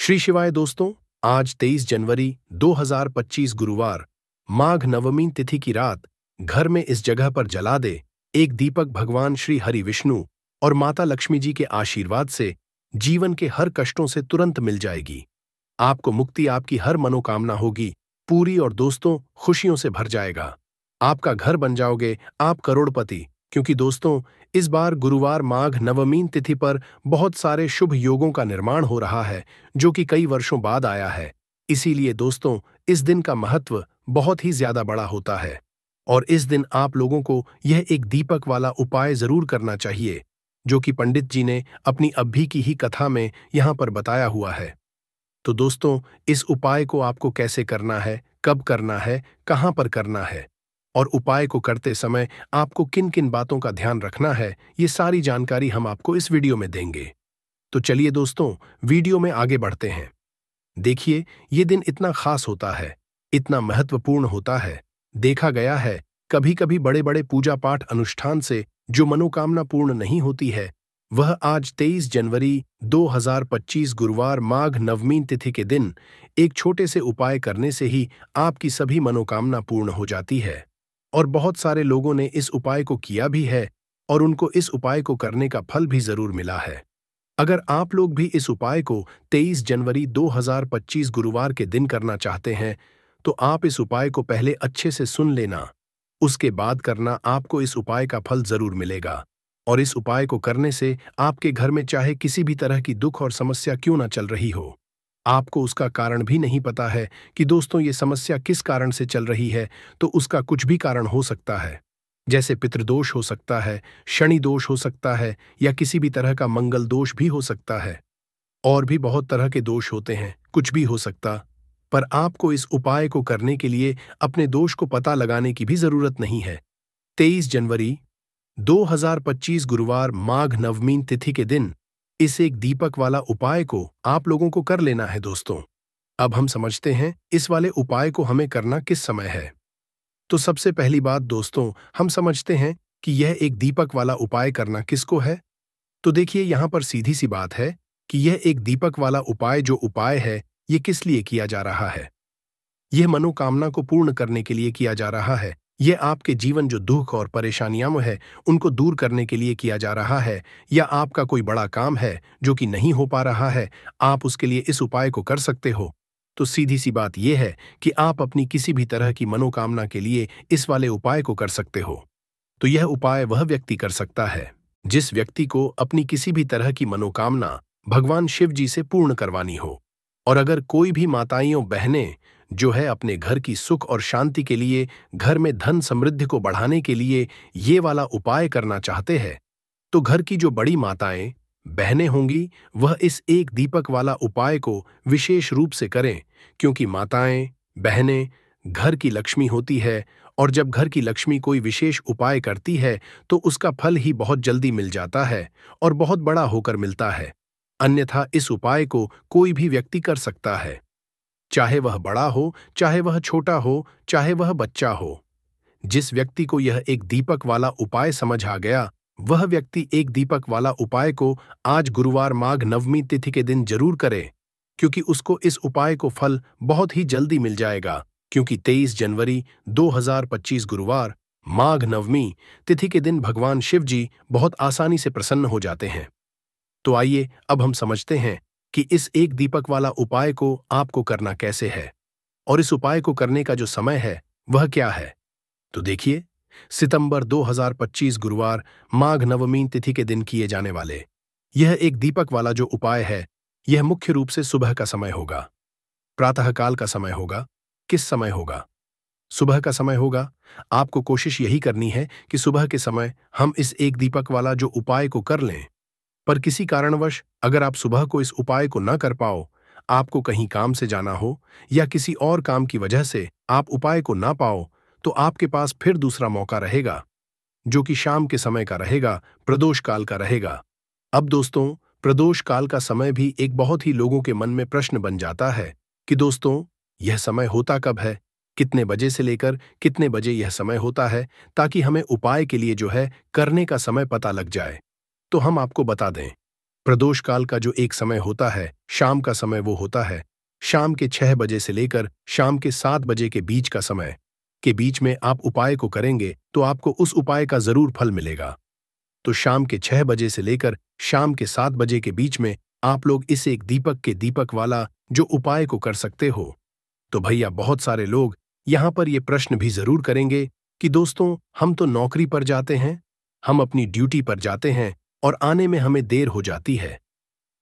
श्री शिवाय दोस्तों, आज 23 जनवरी 2025 गुरुवार माघ नवमी तिथि की रात घर में इस जगह पर जला दे एक दीपक। भगवान श्री हरि विष्णु और माता लक्ष्मी जी के आशीर्वाद से जीवन के हर कष्टों से तुरंत मिल जाएगी। आपको मुक्ति, आपकी हर मनोकामना होगी पूरी और दोस्तों खुशियों से भर जाएगा। आपका घर बन जाओगे आप करोड़पति, क्योंकि दोस्तों इस बार गुरुवार माघ नवमी तिथि पर बहुत सारे शुभ योगों का निर्माण हो रहा है, जो कि कई वर्षों बाद आया है। इसीलिए दोस्तों इस दिन का महत्व बहुत ही ज्यादा बड़ा होता है और इस दिन आप लोगों को यह एक दीपक वाला उपाय जरूर करना चाहिए, जो कि पंडित जी ने अपनी अभी की ही कथा में यहाँ पर बताया हुआ है। तो दोस्तों इस उपाय को आपको कैसे करना है, कब करना है, कहाँ पर करना है और उपाय को करते समय आपको किन किन बातों का ध्यान रखना है, ये सारी जानकारी हम आपको इस वीडियो में देंगे। तो चलिए दोस्तों वीडियो में आगे बढ़ते हैं। देखिए ये दिन इतना खास होता है, इतना महत्वपूर्ण होता है। देखा गया है कभी कभी बड़े बड़े पूजा पाठ अनुष्ठान से जो मनोकामना पूर्ण नहीं होती है, वह आज 23 जनवरी 2025 गुरुवार माघ नवमी तिथि के दिन एक छोटे से उपाय करने से ही आपकी सभी मनोकामना पूर्ण हो जाती है। और बहुत सारे लोगों ने इस उपाय को किया भी है और उनको इस उपाय को करने का फल भी जरूर मिला है। अगर आप लोग भी इस उपाय को 23 जनवरी 2025 गुरुवार के दिन करना चाहते हैं, तो आप इस उपाय को पहले अच्छे से सुन लेना, उसके बाद करना। आपको इस उपाय का फल जरूर मिलेगा और इस उपाय को करने से आपके घर में चाहे किसी भी तरह की दुख और समस्या क्यों ना चल रही हो, आपको उसका कारण भी नहीं पता है कि दोस्तों ये समस्या किस कारण से चल रही है, तो उसका कुछ भी कारण हो सकता है। जैसे पितृदोष हो सकता है, शनि दोष हो सकता है, या किसी भी तरह का मंगल दोष भी हो सकता है। और भी बहुत तरह के दोष होते हैं, कुछ भी हो सकता। पर आपको इस उपाय को करने के लिए अपने दोष को पता लगाने की भी जरूरत नहीं है। 23 जनवरी 2025 गुरुवार माघ नवमी तिथि के दिन इस एक दीपक वाला उपाय को आप लोगों को कर लेना है दोस्तों। अब हम समझते हैं इस वाले उपाय को हमें करना किस समय है। तो सबसे पहली बात दोस्तों हम समझते हैं कि यह एक दीपक वाला उपाय करना किसको है। तो देखिए यहाँ पर सीधी सी बात है कि यह एक दीपक वाला उपाय जो उपाय है, ये किस लिए किया जा रहा है। यह मनोकामना को पूर्ण करने के लिए किया जा रहा है। यह आपके जीवन जो दुख और परेशानियां में है उनको दूर करने के लिए किया जा रहा है, या आपका कोई बड़ा काम है जो कि नहीं हो पा रहा है, आप उसके लिए इस उपाय को कर सकते हो। तो सीधी सी बात यह है कि आप अपनी किसी भी तरह की मनोकामना के लिए इस वाले उपाय को कर सकते हो। तो यह उपाय वह व्यक्ति कर सकता है जिस व्यक्ति को अपनी किसी भी तरह की मनोकामना भगवान शिव जी से पूर्ण करवानी हो। और अगर कोई भी माताओं बहनें जो है अपने घर की सुख और शांति के लिए, घर में धन समृद्धि को बढ़ाने के लिए ये वाला उपाय करना चाहते हैं, तो घर की जो बड़ी माताएं बहनें होंगी वह इस एक दीपक वाला उपाय को विशेष रूप से करें, क्योंकि माताएं बहनें घर की लक्ष्मी होती है और जब घर की लक्ष्मी कोई विशेष उपाय करती है तो उसका फल ही बहुत जल्दी मिल जाता है और बहुत बड़ा होकर मिलता है। अन्यथा इस उपाय को कोई भी व्यक्ति कर सकता है, चाहे वह बड़ा हो, चाहे वह छोटा हो, चाहे वह बच्चा हो। जिस व्यक्ति को यह एक दीपक वाला उपाय समझ आ गया, वह व्यक्ति एक दीपक वाला उपाय को आज गुरुवार माघ नवमी तिथि के दिन जरूर करे, क्योंकि उसको इस उपाय को फल बहुत ही जल्दी मिल जाएगा। क्योंकि 23 जनवरी 2025 गुरुवार माघ नवमी तिथि के दिन भगवान शिव जी बहुत आसानी से प्रसन्न हो जाते हैं। तो आइए अब हम समझते हैं कि इस एक दीपक वाला उपाय को आपको करना कैसे है और इस उपाय को करने का जो समय है वह क्या है। तो देखिए, सितंबर 2025 गुरुवार माघ नवमी तिथि के दिन किए जाने वाले यह एक दीपक वाला जो उपाय है, यह मुख्य रूप से सुबह का समय होगा, प्रातःकाल का समय होगा। किस समय होगा? सुबह का समय होगा। आपको कोशिश यही करनी है कि सुबह के समय हम इस एक दीपक वाला जो उपाय को कर लें। पर किसी कारणवश अगर आप सुबह को इस उपाय को न कर पाओ, आपको कहीं काम से जाना हो या किसी और काम की वजह से आप उपाय को ना पाओ, तो आपके पास फिर दूसरा मौका रहेगा, जो कि शाम के समय का रहेगा, प्रदोष काल का रहेगा। अब दोस्तों प्रदोष काल का समय भी एक बहुत ही लोगों के मन में प्रश्न बन जाता है कि दोस्तों यह समय होता कब है, कितने बजे से लेकर कितने बजे यह समय होता है, ताकि हमें उपाय के लिए जो है करने का समय पता लग जाए। तो हम आपको बता दें, प्रदोष काल का जो एक समय होता है, शाम का समय, वो होता है शाम के 6 बजे से लेकर शाम के 7 बजे के बीच का समय के बीच में आप उपाय को करेंगे तो आपको उस उपाय का जरूर फल मिलेगा। तो शाम के 6 बजे से लेकर शाम के 7 बजे के बीच में आप लोग इस एक दीपक के दीपक वाला जो उपाय को कर सकते हो। तो भैया बहुत सारे लोग यहां पर ये प्रश्न भी जरूर करेंगे कि दोस्तों, हम तो नौकरी पर जाते हैं, हम अपनी ड्यूटी पर जाते हैं और आने में हमें देर हो जाती है,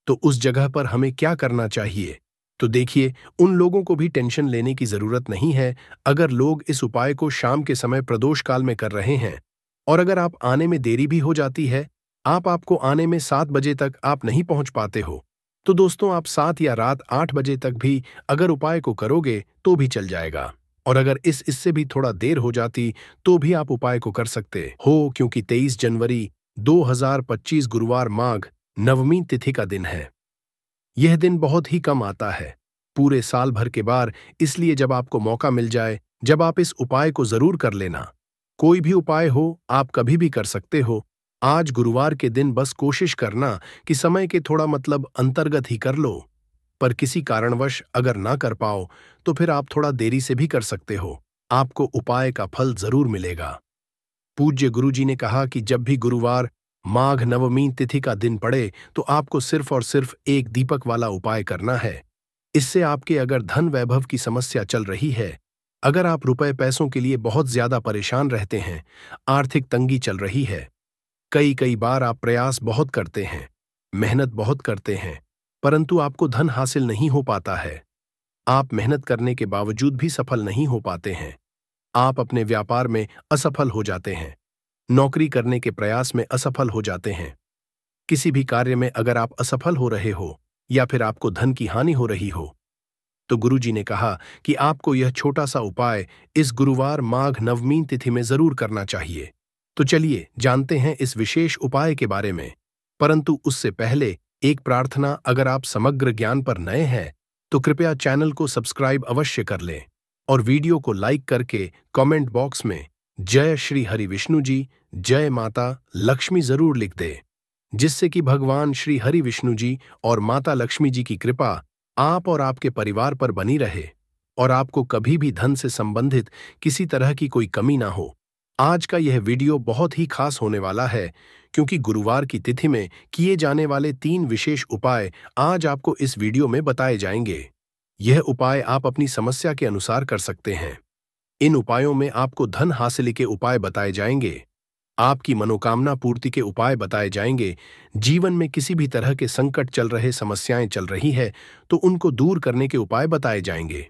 तो उस जगह पर हमें क्या करना चाहिए? तो देखिए, उन लोगों को भी टेंशन लेने की जरूरत नहीं है। अगर लोग इस उपाय को शाम के समय प्रदोष काल में कर रहे हैं और अगर आप आने में देरी भी हो जाती है, आपको आने में 7 बजे तक आप नहीं पहुंच पाते हो, तो दोस्तों आप 7 या रात 8 बजे तक भी अगर उपाय को करोगे तो भी चल जाएगा। और अगर इससे भी थोड़ा देर हो जाती तो भी आप उपाय को कर सकते हो, क्योंकि 23 जनवरी 2025 गुरुवार माघ नवमी तिथि का दिन है। यह दिन बहुत ही कम आता है पूरे साल भर के बार, इसलिए जब आपको मौका मिल जाए, जब आप इस उपाय को जरूर कर लेना। कोई भी उपाय हो, आप कभी भी कर सकते हो। आज गुरुवार के दिन बस कोशिश करना कि समय के थोड़ा अंतर्गत ही कर लो, पर किसी कारणवश अगर ना कर पाओ तो फिर आप थोड़ा देरी से भी कर सकते हो, आपको उपाय का फल जरूर मिलेगा। पूज्य गुरुजी ने कहा कि जब भी गुरुवार माघ नवमी तिथि का दिन पड़े तो आपको सिर्फ और सिर्फ एक दीपक वाला उपाय करना है। इससे आपके अगर धन वैभव की समस्या चल रही है, अगर आप रुपए पैसों के लिए बहुत ज्यादा परेशान रहते हैं, आर्थिक तंगी चल रही है, कई कई बार आप प्रयास बहुत करते हैं, मेहनत बहुत करते हैं, परंतु आपको धन हासिल नहीं हो पाता है, आप मेहनत करने के बावजूद भी सफल नहीं हो पाते हैं, आप अपने व्यापार में असफल हो जाते हैं, नौकरी करने के प्रयास में असफल हो जाते हैं, किसी भी कार्य में अगर आप असफल हो रहे हो या फिर आपको धन की हानि हो रही हो, तो गुरुजी ने कहा कि आपको यह छोटा सा उपाय इस गुरुवार माघ नवमी तिथि में जरूर करना चाहिए। तो चलिए जानते हैं इस विशेष उपाय के बारे में, परंतु उससे पहले एक प्रार्थना, अगर आप समग्र ज्ञान पर नए हैं तो कृपया चैनल को सब्सक्राइब अवश्य कर लें और वीडियो को लाइक करके कमेंट बॉक्स में जय श्री हरि विष्णु जी, जय माता लक्ष्मी जरूर लिख दे, जिससे कि भगवान श्री हरि विष्णु जी और माता लक्ष्मी जी की कृपा आप और आपके परिवार पर बनी रहे और आपको कभी भी धन से संबंधित किसी तरह की कोई कमी ना हो। आज का यह वीडियो बहुत ही खास होने वाला है, क्योंकि गुरुवार की तिथि में किए जाने वाले 3 विशेष उपाय आज आपको इस वीडियो में बताए जाएंगे। यह उपाय आप अपनी समस्या के अनुसार कर सकते हैं। इन उपायों में आपको धन हासिल के उपाय बताए जाएंगे, आपकी मनोकामना पूर्ति के उपाय बताए जाएंगे, जीवन में किसी भी तरह के संकट चल रहे, समस्याएं चल रही है तो उनको दूर करने के उपाय बताए जाएंगे।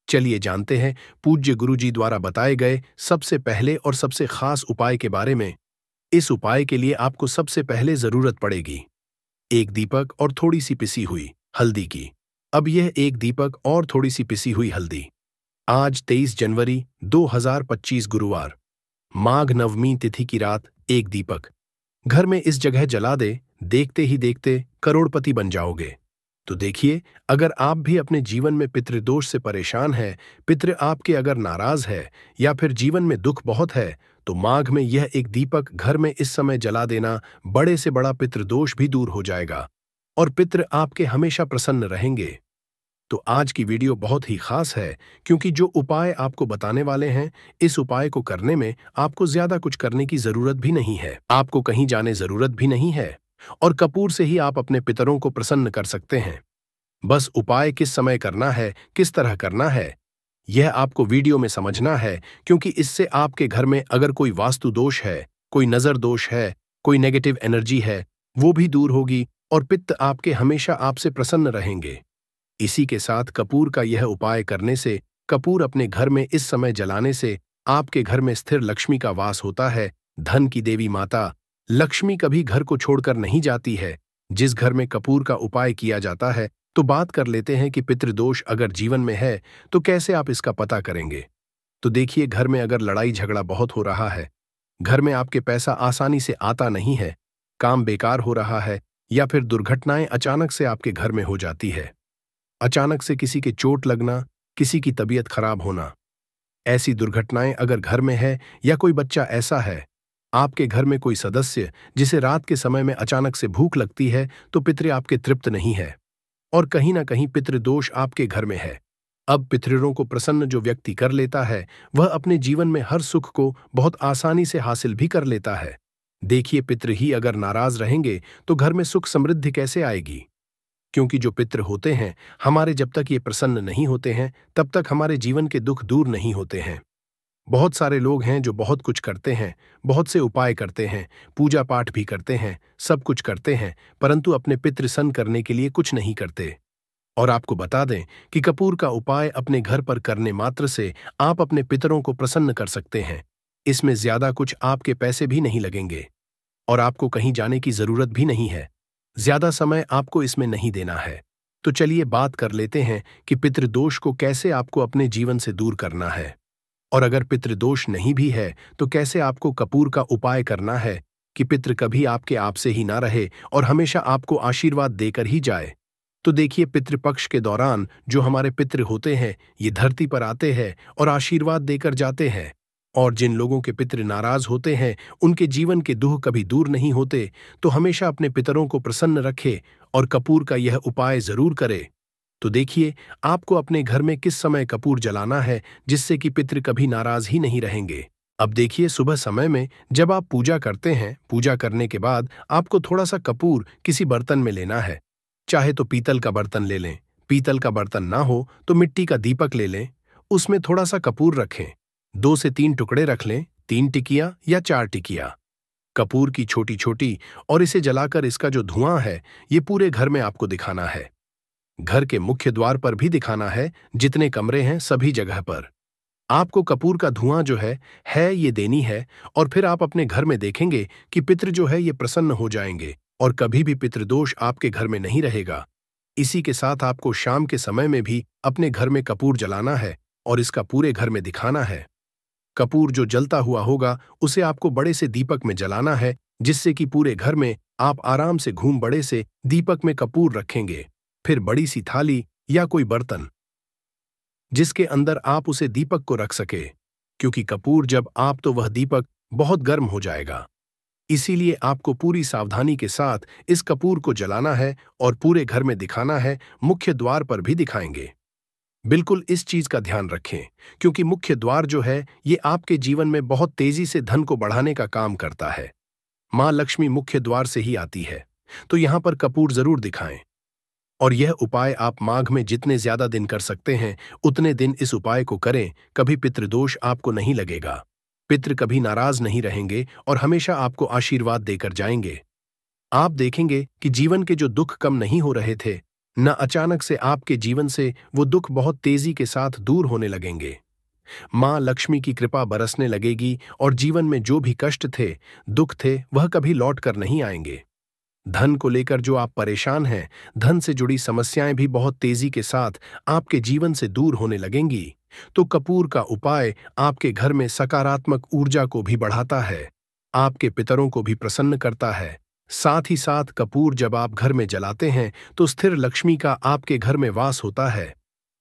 चलिए जानते हैं पूज्य गुरुजी द्वारा बताए गए सबसे पहले और सबसे खास उपाय के बारे में। इस उपाय के लिए आपको सबसे पहले जरूरत पड़ेगी एक दीपक और थोड़ी सी पिसी हुई हल्दी की। अब यह एक दीपक और थोड़ी सी पिसी हुई हल्दी आज 23 जनवरी 2025 गुरुवार माघ नवमी तिथि की रात एक दीपक घर में इस जगह जला दे, देखते ही देखते करोड़पति बन जाओगे। तो देखिए, अगर आप भी अपने जीवन में पितृदोष से परेशान है, पितृ आपके अगर नाराज है या फिर जीवन में दुख बहुत है, तो माघ में यह एक दीपक घर में इस समय जला देना, बड़े से बड़ा पितृदोष भी दूर हो जाएगा और पितृ आपके हमेशा प्रसन्न रहेंगे। तो आज की वीडियो बहुत ही खास है, क्योंकि जो उपाय आपको बताने वाले हैं, इस उपाय को करने में आपको ज्यादा कुछ करने की जरूरत भी नहीं है, आपको कहीं जाने जरूरत भी नहीं है और कपूर से ही आप अपने पितरों को प्रसन्न कर सकते हैं। बस उपाय किस समय करना है, किस तरह करना है, यह आपको वीडियो में समझना है, क्योंकि इससे आपके घर में अगर कोई वास्तु दोष है, कोई नजर दोष है, कोई नेगेटिव एनर्जी है, वो भी दूर होगी और पित्त आपके हमेशा आपसे प्रसन्न रहेंगे। इसी के साथ कपूर का यह उपाय करने से, कपूर अपने घर में इस समय जलाने से आपके घर में स्थिर लक्ष्मी का वास होता है। धन की देवी माता लक्ष्मी कभी घर को छोड़कर नहीं जाती है। जिस घर में कपूर का उपाय किया जाता है, तो बात कर लेते हैं कि पितृदोष अगर जीवन में है तो कैसे आप इसका पता करेंगे। तो देखिए, घर में अगर लड़ाई झगड़ा बहुत हो रहा है, घर में आपके पैसा आसानी से आता नहीं है, काम बेकार हो रहा है या फिर दुर्घटनाएं अचानक से आपके घर में हो जाती है, अचानक से किसी के चोट लगना, किसी की तबीयत खराब होना, ऐसी दुर्घटनाएं अगर घर में है या कोई बच्चा ऐसा है आपके घर में कोई सदस्य जिसे रात के समय में अचानक से भूख लगती है तो पितृ आपके तृप्त नहीं है और कहीं ना कहीं पितृदोष आपके घर में है। अब पितृों को प्रसन्न जो व्यक्ति कर लेता है वह अपने जीवन में हर सुख को बहुत आसानी से हासिल भी कर लेता है। देखिए, पितृ ही अगर नाराज रहेंगे तो घर में सुख समृद्धि कैसे आएगी? क्योंकि जो पितृ होते हैं हमारे, जब तक ये प्रसन्न नहीं होते हैं तब तक हमारे जीवन के दुख दूर नहीं होते हैं। बहुत सारे लोग हैं जो बहुत कुछ करते हैं, बहुत से उपाय करते हैं, पूजा पाठ भी करते हैं, सब कुछ करते हैं, परंतु अपने पितृ सन्न करने के लिए कुछ नहीं करते। और आपको बता दें कि कपूर का उपाय अपने घर पर करने मात्र से आप अपने पितरों को प्रसन्न कर सकते हैं। इसमें ज्यादा कुछ आपके पैसे भी नहीं लगेंगे और आपको कहीं जाने की जरूरत भी नहीं है। ज्यादा समय आपको इसमें नहीं देना है। तो चलिए बात कर लेते हैं कि पितृदोष को कैसे आपको अपने जीवन से दूर करना है। और अगर पितृदोष नहीं भी है तो कैसे आपको कपूर का उपाय करना है कि पितृ कभी आपके आप से ही ना रहे और हमेशा आपको आशीर्वाद देकर ही जाए। तो देखिए, पितृपक्ष के दौरान जो हमारे पितृ होते हैं ये धरती पर आते हैं और आशीर्वाद देकर जाते हैं। और जिन लोगों के पितृ नाराज होते हैं उनके जीवन के दुख कभी दूर नहीं होते। तो हमेशा अपने पितरों को प्रसन्न रखे और कपूर का यह उपाय जरूर करे। तो देखिए, आपको अपने घर में किस समय कपूर जलाना है जिससे कि पितृ कभी नाराज ही नहीं रहेंगे। अब देखिए, सुबह समय में जब आप पूजा करते हैं, पूजा करने के बाद आपको थोड़ा सा कपूर किसी बर्तन में लेना है। चाहे तो पीतल का बर्तन ले लें, पीतल का बर्तन ना हो तो मिट्टी का दीपक ले लें, उसमें थोड़ा सा कपूर रखें, 2 से 3 टुकड़े रख लें, 3 टिकिया या 4 टिकिया कपूर की छोटी छोटी, और इसे जलाकर इसका जो धुआं है ये पूरे घर में आपको दिखाना है। घर के मुख्य द्वार पर भी दिखाना है, जितने कमरे हैं सभी जगह पर आपको कपूर का धुआं जो है ये देनी है। और फिर आप अपने घर में देखेंगे कि पितृ जो है ये प्रसन्न हो जाएंगे और कभी भी पितृदोष आपके घर में नहीं रहेगा। इसी के साथ आपको शाम के समय में भी अपने घर में कपूर जलाना है और इसका पूरे घर में दिखाना है। कपूर जो जलता हुआ होगा उसे आपको बड़े से दीपक में जलाना है, जिससे कि पूरे घर में आप आराम से घूम बड़े से दीपक में कपूर रखेंगे। फिर बड़ी सी थाली या कोई बर्तन जिसके अंदर आप उसे दीपक को रख सके, क्योंकि कपूर जब आप तो वह दीपक बहुत गर्म हो जाएगा। इसीलिए आपको पूरी सावधानी के साथ इस कपूर को जलाना है और पूरे घर में दिखाना है, मुख्य द्वार पर भी दिखाएंगे। बिल्कुल इस चीज का ध्यान रखें, क्योंकि मुख्य द्वार जो है ये आपके जीवन में बहुत तेजी से धन को बढ़ाने का काम करता है। मां लक्ष्मी मुख्य द्वार से ही आती है, तो यहां पर कपूर जरूर दिखाएं। और यह उपाय आप माघ में जितने ज्यादा दिन कर सकते हैं उतने दिन इस उपाय को करें। कभी पितृदोष आपको नहीं लगेगा, पितृ कभी नाराज नहीं रहेंगे और हमेशा आपको आशीर्वाद देकर जाएंगे। आप देखेंगे कि जीवन के जो दुख कम नहीं हो रहे थे, न अचानक से आपके जीवन से वो दुख बहुत तेजी के साथ दूर होने लगेंगे। मां लक्ष्मी की कृपा बरसने लगेगी और जीवन में जो भी कष्ट थे, दुख थे, वह कभी लौट कर नहीं आएंगे। धन को लेकर जो आप परेशान हैं, धन से जुड़ी समस्याएं भी बहुत तेजी के साथ आपके जीवन से दूर होने लगेंगी। तो कपूर का उपाय आपके घर में सकारात्मक ऊर्जा को भी बढ़ाता है, आपके पितरों को भी प्रसन्न करता है। साथ ही साथ कपूर जब आप घर में जलाते हैं तो स्थिर लक्ष्मी का आपके घर में वास होता है।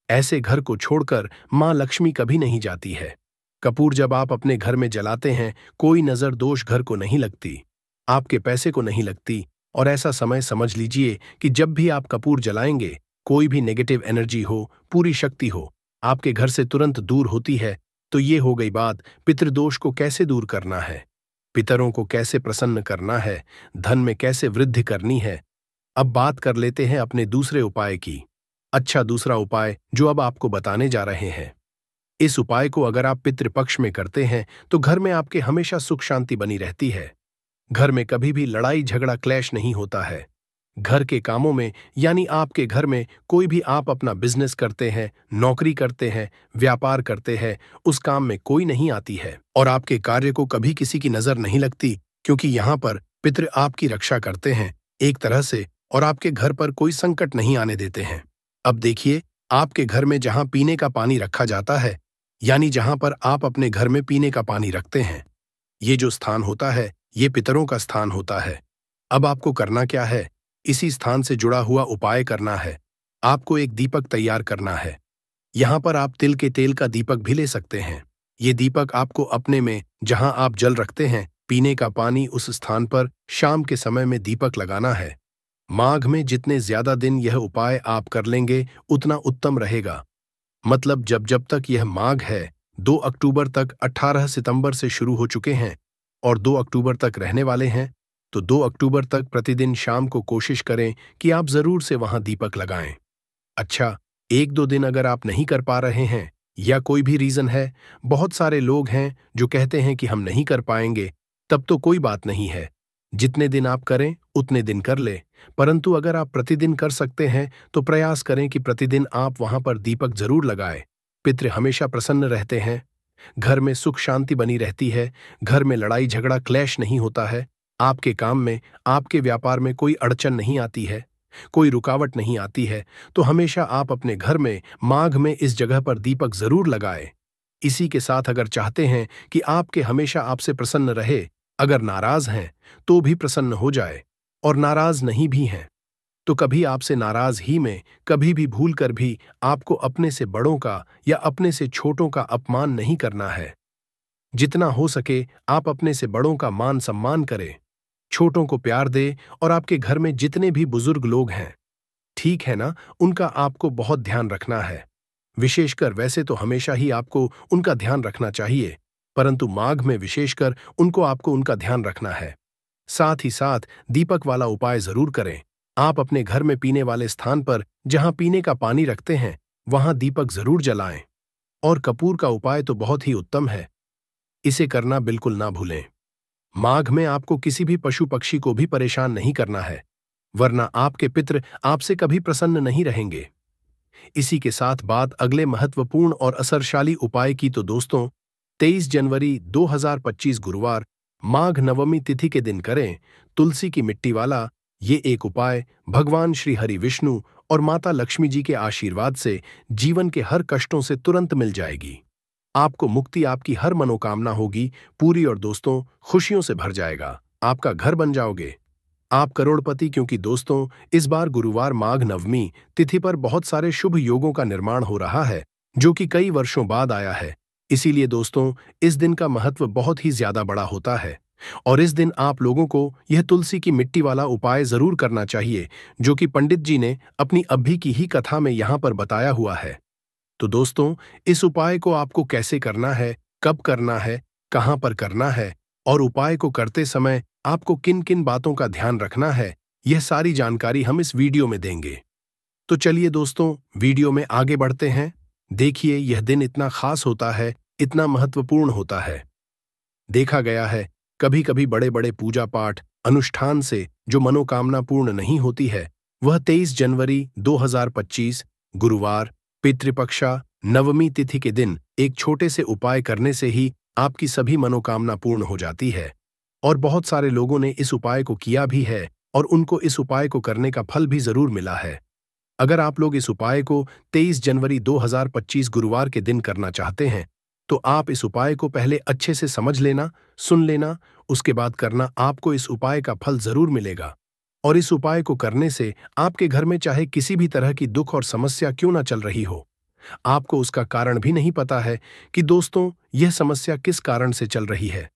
ऐसे घर को छोड़कर मां लक्ष्मी कभी नहीं जाती है। कपूर जब आप अपने घर में जलाते हैं, कोई नजर दोष घर को नहीं लगती, आपके पैसे को नहीं लगती। और ऐसा समय समझ लीजिए कि जब भी आप कपूर जलाएंगे, कोई भी नेगेटिव एनर्जी हो, पूरी शक्ति हो, आपके घर से तुरंत दूर होती है। तो ये हो गई बात पितृदोष को कैसे दूर करना है, पितरों को कैसे प्रसन्न करना है, धन में कैसे वृद्धि करनी है। अब बात कर लेते हैं अपने दूसरे उपाय की। अच्छा, दूसरा उपाय जो अब आपको बताने जा रहे हैं, इस उपाय को अगर आप पितृपक्ष में करते हैं तो घर में आपके हमेशा सुख शांति बनी रहती है। घर में कभी भी लड़ाई झगड़ा क्लैश नहीं होता है। घर के कामों में, यानी आपके घर में कोई भी आप अपना बिजनेस करते हैं, नौकरी करते हैं, व्यापार करते हैं, उस काम में कोई नहीं आती है और आपके कार्य को कभी किसी की नजर नहीं लगती, क्योंकि यहां पर पितृ आपकी रक्षा करते हैं एक तरह से और आपके घर पर कोई संकट नहीं आने देते हैं। अब देखिए, आपके घर में जहां पीने का पानी रखा जाता है, यानी जहां पर आप अपने घर में पीने का पानी रखते हैं, ये जो स्थान होता है ये पितरों का स्थान होता है। अब आपको करना क्या है, इसी स्थान से जुड़ा हुआ उपाय करना है। आपको एक दीपक तैयार करना है। यहां पर आप तिल के तेल का दीपक भी ले सकते हैं। ये दीपक आपको अपने में जहां आप जल रखते हैं पीने का पानी उस स्थान पर शाम के समय में दीपक लगाना है। माघ में जितने ज्यादा दिन यह उपाय आप कर लेंगे उतना उत्तम रहेगा। मतलब जब जब तक यह माघ है, 2 अक्टूबर तक 18 सितंबर से शुरू हो चुके हैं और 2 अक्टूबर तक रहने वाले हैं, तो 2 अक्टूबर तक प्रतिदिन शाम को कोशिश करें कि आप जरूर से वहां दीपक लगाएं। अच्छा, 1-2 दिन अगर आप नहीं कर पा रहे हैं या कोई भी रीजन है, बहुत सारे लोग हैं जो कहते हैं कि हम नहीं कर पाएंगे, तब तो कोई बात नहीं है। जितने दिन आप करें उतने दिन कर ले, परंतु अगर आप प्रतिदिन कर सकते हैं तो प्रयास करें कि प्रतिदिन आप वहां पर दीपक जरूर लगाएं। पितृ हमेशा प्रसन्न रहते हैं, घर में सुख शांति बनी रहती है, घर में लड़ाई झगड़ा क्लेश नहीं होता है, आपके काम में, आपके व्यापार में कोई अड़चन नहीं आती है, कोई रुकावट नहीं आती है। तो हमेशा आप अपने घर में माघ में इस जगह पर दीपक जरूर लगाएं। इसी के साथ अगर चाहते हैं कि आपके हमेशा आपसे प्रसन्न रहे, अगर नाराज हैं तो भी प्रसन्न हो जाए, और नाराज नहीं भी हैं तो कभी आपसे नाराज ही में कभी भी भूल कर भी आपको अपने से बड़ों का या अपने से छोटों का अपमान नहीं करना है। जितना हो सके आप अपने से बड़ों का मान सम्मान करें, छोटों को प्यार दे, और आपके घर में जितने भी बुजुर्ग लोग हैं, ठीक है ना, उनका आपको बहुत ध्यान रखना है। विशेषकर वैसे तो हमेशा ही आपको उनका ध्यान रखना चाहिए, परंतु माघ में विशेषकर आपको उनका ध्यान रखना है। साथ ही साथ दीपक वाला उपाय जरूर करें। आप अपने घर में पीने वाले स्थान पर जहां पीने का पानी रखते हैं वहां दीपक जरूर जलाएं। और कपूर का उपाय तो बहुत ही उत्तम है, इसे करना बिल्कुल ना भूलें। माघ में आपको किसी भी पशु पक्षी को भी परेशान नहीं करना है, वरना आपके पितृ आपसे कभी प्रसन्न नहीं रहेंगे। इसी के साथ बात अगले महत्वपूर्ण और असरशाली उपाय की, तो दोस्तों 23 जनवरी 2025 गुरुवार माघ नवमी तिथि के दिन करें तुलसी की मिट्टी वाला ये एक उपाय। भगवान श्री हरि विष्णु और माता लक्ष्मी जी के आशीर्वाद से जीवन के हर कष्टों से तुरंत मिल जाएगी। आपको मुक्ति, आपकी हर मनोकामना होगी पूरी, और दोस्तों खुशियों से भर जाएगा, आपका घर बन जाओगे, आप करोड़पति। क्योंकि दोस्तों इस बार गुरुवार माघ नवमी तिथि पर बहुत सारे शुभ योगों का निर्माण हो रहा है जो कि कई वर्षों बाद आया है। इसीलिए दोस्तों इस दिन का महत्व बहुत ही ज्यादा बड़ा होता है, और इस दिन आप लोगों को यह तुलसी की मिट्टी वाला उपाय जरूर करना चाहिए, जो कि पंडित जी ने अपनी अभी की ही कथा में यहां पर बताया हुआ है। तो दोस्तों इस उपाय को आपको कैसे करना है, कब करना है, कहां पर करना है, और उपाय को करते समय आपको किन किन बातों का ध्यान रखना है, यह सारी जानकारी हम इस वीडियो में देंगे। तो चलिए दोस्तों वीडियो में आगे बढ़ते हैं। देखिए यह दिन इतना खास होता है, इतना महत्वपूर्ण होता है। देखा गया है कभी कभी बड़े बड़े पूजा पाठ अनुष्ठान से जो मनोकामना पूर्ण नहीं होती है, वह 23 जनवरी 2025 गुरुवार पितृपक्षा नवमी तिथि के दिन एक छोटे से उपाय करने से ही आपकी सभी मनोकामना पूर्ण हो जाती है। और बहुत सारे लोगों ने इस उपाय को किया भी है और उनको इस उपाय को करने का फल भी जरूर मिला है। अगर आप लोग इस उपाय को 23 जनवरी 2025 गुरुवार के दिन करना चाहते हैं, तो आप इस उपाय को पहले अच्छे से समझ लेना, सुन लेना, उसके बाद करना, आपको इस उपाय का फल जरूर मिलेगा। और इस उपाय को करने से आपके घर में चाहे किसी भी तरह की दुख और समस्या क्यों ना चल रही हो, आपको उसका कारण भी नहीं पता है कि दोस्तों यह समस्या किस कारण से चल रही है,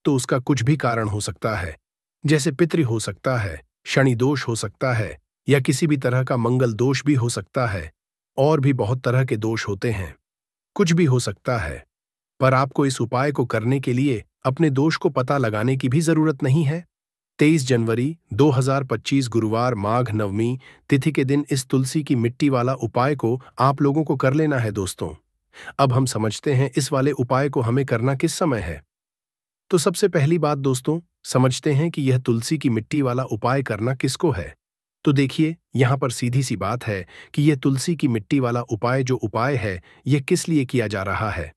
तो उसका कुछ भी कारण हो सकता है, जैसे पितृ हो सकता है, शनि दोष हो सकता है, या किसी भी तरह का मंगल दोष भी हो सकता है, और भी बहुत तरह के दोष होते हैं, कुछ भी हो सकता है। पर आपको इस उपाय को करने के लिए अपने दोष को पता लगाने की भी जरूरत नहीं है। 23 जनवरी 2025 गुरुवार माघ नवमी तिथि के दिन इस तुलसी की मिट्टी वाला उपाय को आप लोगों को कर लेना है। दोस्तों अब हम समझते हैं इस वाले उपाय को हमें करना किस समय है। तो सबसे पहली बात दोस्तों समझते हैं कि यह तुलसी की मिट्टी वाला उपाय करना किसको है। तो देखिए यहां पर सीधी सी बात है कि यह तुलसी की मिट्टी वाला उपाय जो उपाय है, यह किस लिए किया जा रहा है।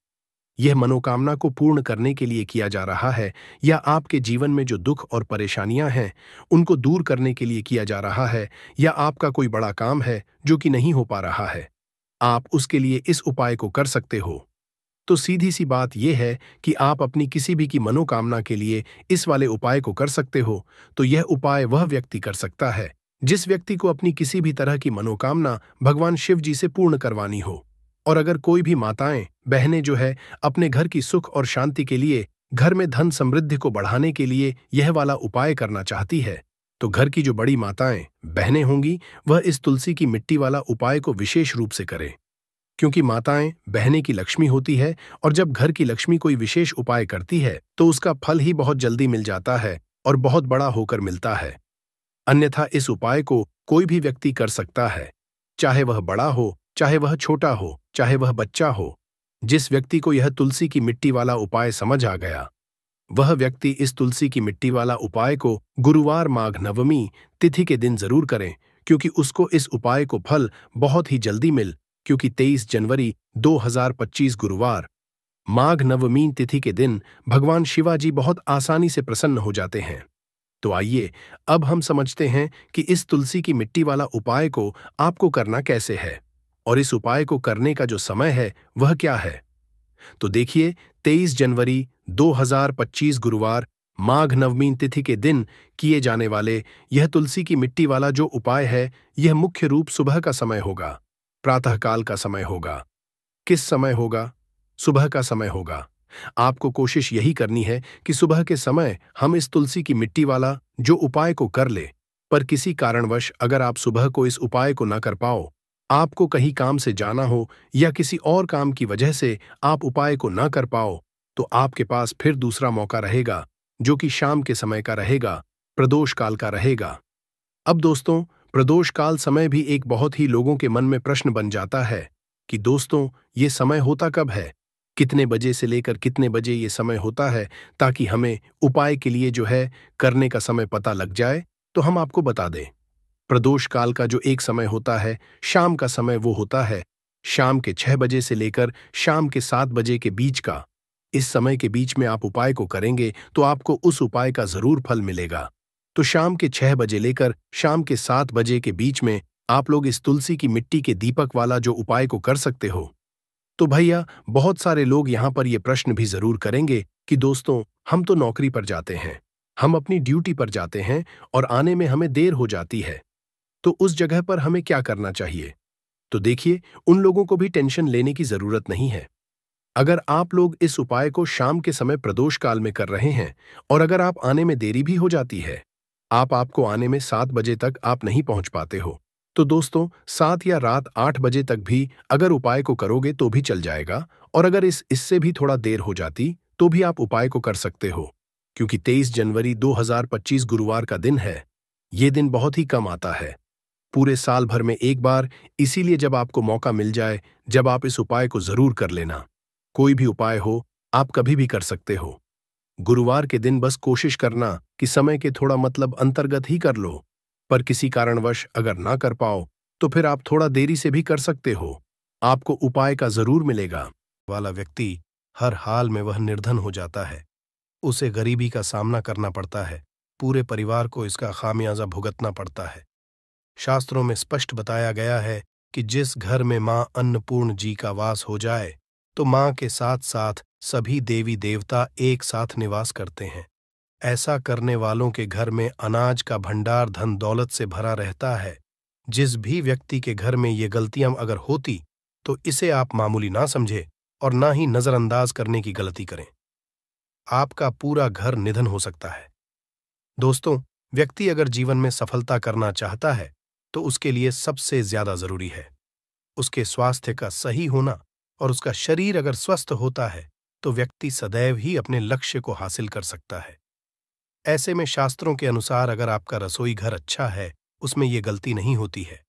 यह मनोकामना को पूर्ण करने के लिए किया जा रहा है, या आपके जीवन में जो दुख और परेशानियां हैं उनको दूर करने के लिए किया जा रहा है, या आपका कोई बड़ा काम है जो कि नहीं हो पा रहा है, आप उसके लिए इस उपाय को कर सकते हो। तो सीधी सी बात यह है कि आप अपनी किसी भी की मनोकामना के लिए इस वाले उपाय को कर सकते हो। तो यह उपाय वह व्यक्ति कर सकता है जिस व्यक्ति को अपनी किसी भी तरह की मनोकामना भगवान शिव जी से पूर्ण करवानी हो। और अगर कोई भी माताएं बहनें जो है अपने घर की सुख और शांति के लिए घर में धन समृद्धि को बढ़ाने के लिए यह वाला उपाय करना चाहती है, तो घर की जो बड़ी माताएं बहनें होंगी वह इस तुलसी की मिट्टी वाला उपाय को विशेष रूप से करें, क्योंकि माताएं बहने की लक्ष्मी होती है और जब घर की लक्ष्मी कोई विशेष उपाय करती है तो उसका फल ही बहुत जल्दी मिल जाता है और बहुत बड़ा होकर मिलता है। अन्यथा इस उपाय को कोई भी व्यक्ति कर सकता है, चाहे वह बड़ा हो, चाहे वह छोटा हो, चाहे वह बच्चा हो। जिस व्यक्ति को यह तुलसी की मिट्टी वाला उपाय समझ आ गया, वह व्यक्ति इस तुलसी की मिट्टी वाला उपाय को गुरुवार माघ नवमी तिथि के दिन जरूर करें, क्योंकि उसको इस उपाय को फल बहुत ही जल्दी क्योंकि 23 जनवरी 2025 गुरुवार माघ नवमी तिथि के दिन भगवान शिवाजी बहुत आसानी से प्रसन्न हो जाते हैं। तो आइए अब हम समझते हैं कि इस तुलसी की मिट्टी वाला उपाय को आपको करना कैसे है और इस उपाय को करने का जो समय है वह क्या है। तो देखिए, 23 जनवरी 2025 गुरुवार माघ नवमी तिथि के दिन किए जाने वाले यह तुलसी की मिट्टी वाला जो उपाय है, यह मुख्य रूप सुबह का समय होगा, प्रातःकाल का समय होगा। किस समय होगा? सुबह का समय होगा। आपको कोशिश यही करनी है कि सुबह के समय हम इस तुलसी की मिट्टी वाला जो उपाय को कर ले। पर किसी कारणवश अगर आप सुबह को इस उपाय को न कर पाओ, आपको कहीं काम से जाना हो या किसी और काम की वजह से आप उपाय को न कर पाओ, तो आपके पास फिर दूसरा मौका रहेगा, जो कि शाम के समय का रहेगा, प्रदोष काल का रहेगा। अब दोस्तों, प्रदोष काल समय भी एक बहुत ही लोगों के मन में प्रश्न बन जाता है कि दोस्तों ये समय होता कब है, कितने बजे से लेकर कितने बजे ये समय होता है, ताकि हमें उपाय के लिए जो है करने का समय पता लग जाए। तो हम आपको बता दें, प्रदोष काल का जो एक समय होता है, शाम का समय, वो होता है शाम के 6 बजे से लेकर शाम के 7 बजे के बीच का। इस समय के बीच में आप उपाय को करेंगे तो आपको उस उपाय का जरूर फल मिलेगा। तो शाम के 6 बजे लेकर शाम के 7 बजे के बीच में आप लोग इस तुलसी की मिट्टी के दीपक वाला जो उपाय को कर सकते हो। तो भैया, बहुत सारे लोग यहाँ पर ये प्रश्न भी जरूर करेंगे कि दोस्तों हम तो नौकरी पर जाते हैं, हम अपनी ड्यूटी पर जाते हैं और आने में हमें देर हो जाती है, तो उस जगह पर हमें क्या करना चाहिए। तो देखिए, उन लोगों को भी टेंशन लेने की जरूरत नहीं है। अगर आप लोग इस उपाय को शाम के समय प्रदोष काल में कर रहे हैं और अगर आप आने में देरी भी हो जाती है, आपको आने में 7 बजे तक आप नहीं पहुंच पाते हो, तो दोस्तों 7 या रात 8 बजे तक भी अगर उपाय को करोगे तो भी चल जाएगा। और अगर इससे भी थोड़ा देर हो जाती तो भी आप उपाय को कर सकते हो, क्योंकि 23 जनवरी 2025 गुरुवार का दिन है। ये दिन बहुत ही कम आता है, पूरे साल भर में एक बार, इसीलिए जब आपको मौका मिल जाए, जब आप इस उपाय को जरूर कर लेना। कोई भी उपाय हो, आप कभी भी कर सकते हो। गुरुवार के दिन बस कोशिश करना कि समय के थोड़ा अंतर्गत ही कर लो, पर किसी कारणवश अगर ना कर पाओ तो फिर आप थोड़ा देरी से भी कर सकते हो, आपको उपाय का जरूर मिलेगा। वाला व्यक्ति हर हाल में वह निर्धन हो जाता है, उसे गरीबी का सामना करना पड़ता है, पूरे परिवार को इसका खामियाजा भुगतना पड़ता है। शास्त्रों में स्पष्ट बताया गया है कि जिस घर में मां अन्नपूर्ण जी का वास हो जाए तो मां के साथ साथ सभी देवी देवता एक साथ निवास करते हैं। ऐसा करने वालों के घर में अनाज का भंडार धन दौलत से भरा रहता है। जिस भी व्यक्ति के घर में ये गलतियां अगर होती तो इसे आप मामूली ना समझे और ना ही नजरअंदाज करने की गलती करें। आपका पूरा घर निधन हो सकता है। दोस्तों, व्यक्ति अगर जीवन में सफलता करना चाहता है तो उसके लिए सबसे ज्यादा जरूरी है उसके स्वास्थ्य का सही होना, और उसका शरीर अगर स्वस्थ होता है तो व्यक्ति सदैव ही अपने लक्ष्य को हासिल कर सकता है। ऐसे में शास्त्रों के अनुसार अगर आपका रसोई घर अच्छा है, उसमें ये गलती नहीं होती है,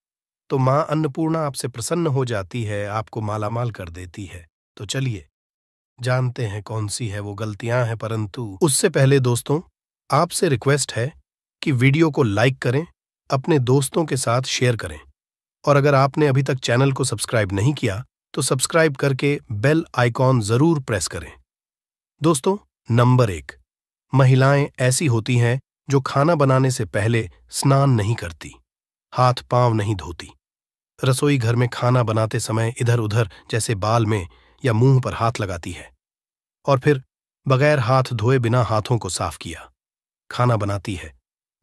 तो मां अन्नपूर्णा आपसे प्रसन्न हो जाती है, आपको मालामाल कर देती है। तो चलिए जानते हैं कौन सी है वो गलतियां हैं, परंतु उससे पहले दोस्तों आपसे रिक्वेस्ट है कि वीडियो को लाइक करें, अपने दोस्तों के साथ शेयर करें, और अगर आपने अभी तक चैनल को सब्सक्राइब नहीं किया तो सब्सक्राइब करके बेल आइकॉन जरूर प्रेस करें। दोस्तों, नंबर 1, महिलाएं ऐसी होती हैं जो खाना बनाने से पहले स्नान नहीं करती, हाथ पांव नहीं धोती, रसोई घर में खाना बनाते समय इधर उधर जैसे बाल में या मुंह पर हाथ लगाती है, और फिर बगैर हाथ धोए बिना हाथों को साफ किया खाना बनाती है,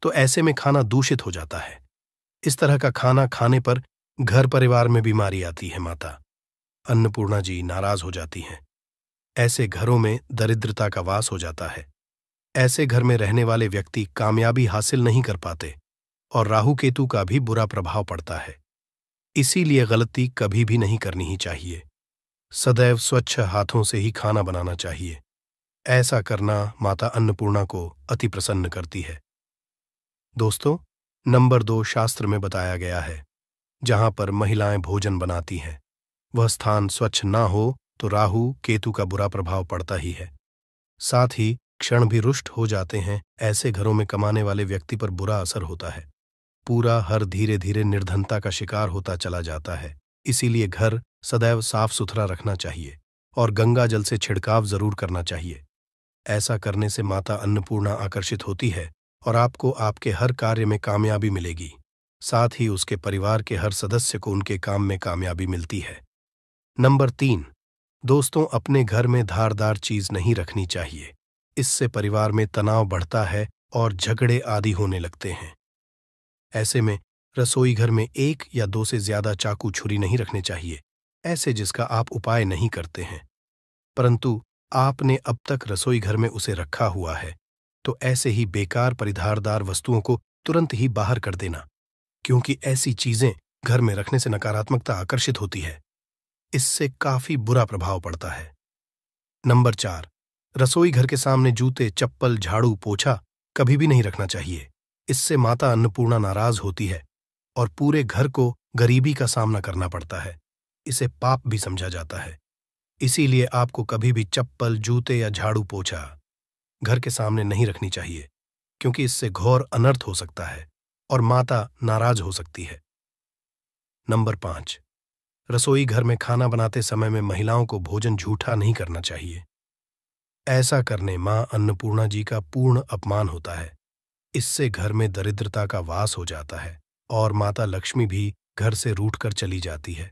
तो ऐसे में खाना दूषित हो जाता है। इस तरह का खाना खाने पर घर परिवार में बीमारी आती है। माता अन्नपूर्णा जी नाराज हो जाती हैं। ऐसे घरों में दरिद्रता का वास हो जाता है। ऐसे घर में रहने वाले व्यक्ति कामयाबी हासिल नहीं कर पाते और राहु केतु का भी बुरा प्रभाव पड़ता है। इसीलिए गलती कभी भी नहीं करनी ही चाहिए। सदैव स्वच्छ हाथों से ही खाना बनाना चाहिए। ऐसा करना माता अन्नपूर्णा को अति प्रसन्न करती है। दोस्तों, नंबर 2 शास्त्र में बताया गया है, जहां पर महिलाएं भोजन बनाती हैं, वह स्थान स्वच्छ ना हो तो राहु केतु का बुरा प्रभाव पड़ता ही है। साथ ही क्षण भी रुष्ट हो जाते हैं। ऐसे घरों में कमाने वाले व्यक्ति पर बुरा असर होता है। पूरा हर धीरे धीरे निर्धनता का शिकार होता चला जाता है। इसीलिए घर सदैव साफ सुथरा रखना चाहिए और गंगा जल से छिड़काव जरूर करना चाहिए। ऐसा करने से माता अन्नपूर्णा आकर्षित होती है और आपको आपके हर कार्य में कामयाबी मिलेगी। साथ ही उसके परिवार के हर सदस्य को उनके काम में कामयाबी मिलती है। नंबर 3, दोस्तों, अपने घर में धारदार चीज नहीं रखनी चाहिए। इससे परिवार में तनाव बढ़ता है और झगड़े आदि होने लगते हैं। ऐसे में रसोई घर में 1 या 2 से ज्यादा चाकू छुरी नहीं रखने चाहिए, ऐसे जिसका आप उपाय नहीं करते हैं, परंतु आपने अब तक रसोई घर में उसे रखा हुआ है, तो ऐसे ही बेकार परिधारदार वस्तुओं को तुरंत ही बाहर कर देना, क्योंकि ऐसी चीजें घर में रखने से नकारात्मकता आकर्षित होती है। इससे काफी बुरा प्रभाव पड़ता है। नंबर 4, रसोई घर के सामने जूते, चप्पल, झाड़ू, पोछा कभी भी नहीं रखना चाहिए। इससे माता अन्नपूर्णा नाराज होती है और पूरे घर को गरीबी का सामना करना पड़ता है। इसे पाप भी समझा जाता है। इसीलिए आपको कभी भी चप्पल, जूते या झाड़ू, पोछा घर के सामने नहीं रखनी चाहिए, क्योंकि इससे घोर अनर्थ हो सकता है और माता नाराज हो सकती है। नंबर 5, रसोई घर में खाना बनाते समय में महिलाओं को भोजन झूठा नहीं करना चाहिए। ऐसा करने मां अन्नपूर्णा जी का पूर्ण अपमान होता है। इससे घर में दरिद्रता का वास हो जाता है और माता लक्ष्मी भी घर से रूठकर चली जाती है।